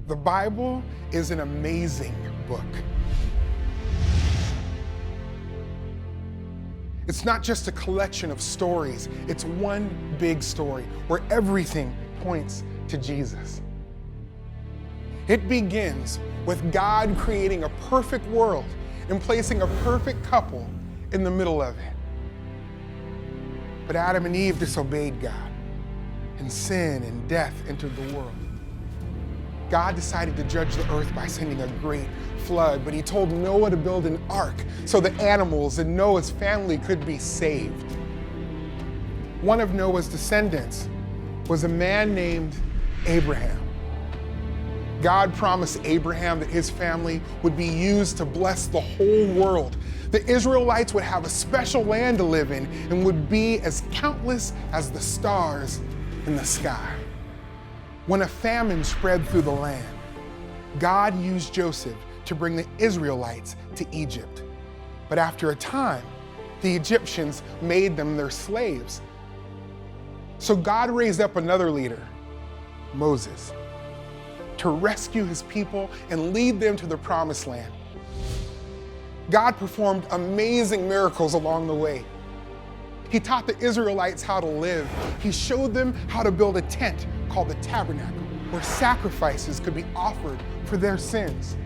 The Bible is an amazing book. It's not just a collection of stories. It's one big story where everything points to Jesus. It begins with God creating a perfect world and placing a perfect couple in the middle of it. But Adam and Eve disobeyed God, and sin and death entered the world. God decided to judge the earth by sending a great flood, but he told Noah to build an ark so the animals and Noah's family could be saved. One of Noah's descendants was a man named Abraham. God promised Abraham that his family would be used to bless the whole world. The Israelites would have a special land to live in and would be as countless as the stars in the sky. When a famine spread through the land, God used Joseph to bring the Israelites to Egypt. But after a time, the Egyptians made them their slaves. So God raised up another leader, Moses, to rescue his people and lead them to the promised land. God performed amazing miracles along the way. He taught the Israelites how to live. He showed them how to build a tent called the tabernacle, where sacrifices could be offered for their sins.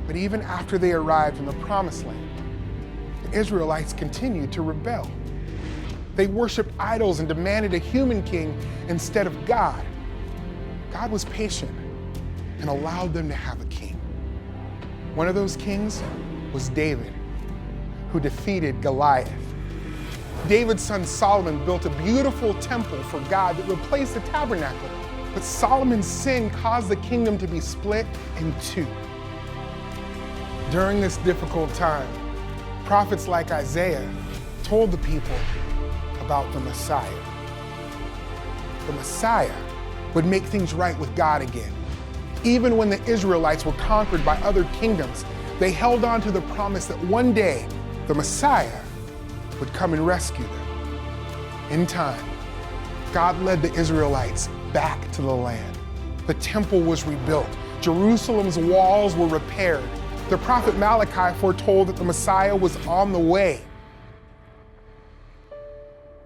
But even after they arrived in the promised land, the Israelites continued to rebel. They worshiped idols and demanded a human king instead of God. God was patient and allowed them to have a king. One of those kings was David, who defeated Goliath. David's son Solomon built a beautiful temple for God that replaced the tabernacle, but Solomon's sin caused the kingdom to be split in two. During this difficult time, prophets like Isaiah told the people about the Messiah. The Messiah would make things right with God again. Even when the Israelites were conquered by other kingdoms, they held on to the promise that one day the Messiah would come and rescue them. In time, God led the Israelites back to the land. The temple was rebuilt. Jerusalem's walls were repaired. The prophet Malachi foretold that the Messiah was on the way.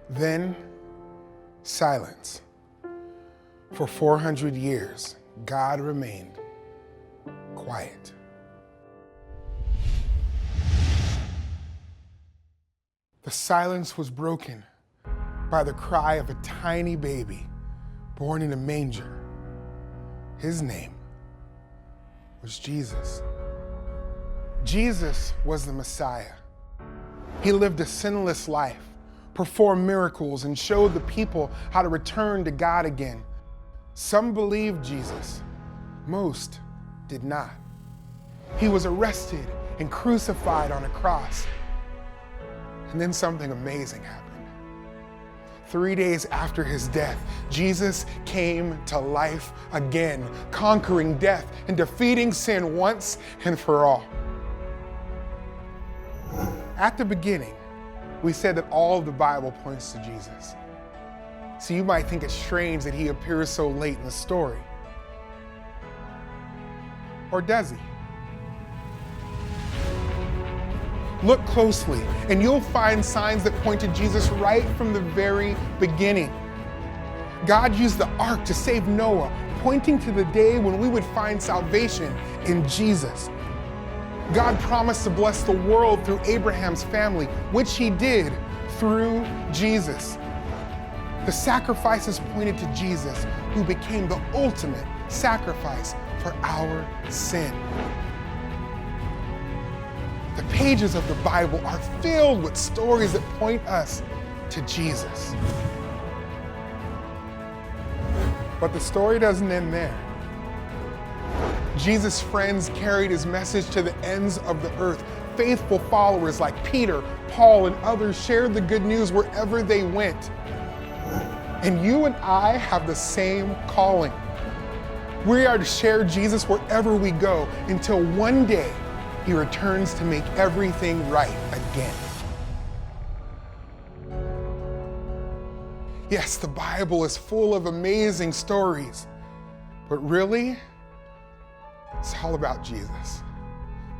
Then, silence. For 400 years, God remained quiet. The silence was broken by the cry of a tiny baby born in a manger. His name was Jesus. Jesus was the Messiah. He lived a sinless life, performed miracles, and showed the people how to return to God again. Some believed Jesus, most did not. He was arrested and crucified on a cross. And then something amazing happened. 3 days after his death, Jesus came to life again, conquering death and defeating sin once and for all. At the beginning, we said that all of the Bible points to Jesus. So you might think it's strange that he appears so late in the story. Or does he? Look closely, and you'll find signs that point to Jesus right from the very beginning. God used the ark to save Noah, pointing to the day when we would find salvation in Jesus. God promised to bless the world through Abraham's family, which he did through Jesus. The sacrifices pointed to Jesus, who became the ultimate sacrifice for our sin. The pages of the Bible are filled with stories that point us to Jesus. But the story doesn't end there. Jesus' friends carried his message to the ends of the earth. Faithful followers like Peter, Paul, and others shared the good news wherever they went. And you and I have the same calling. We are to share Jesus wherever we go until one day he returns to make everything right again. Yes, the Bible is full of amazing stories, But really, it's all about Jesus.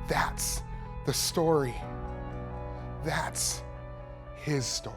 That's the story. That's his story.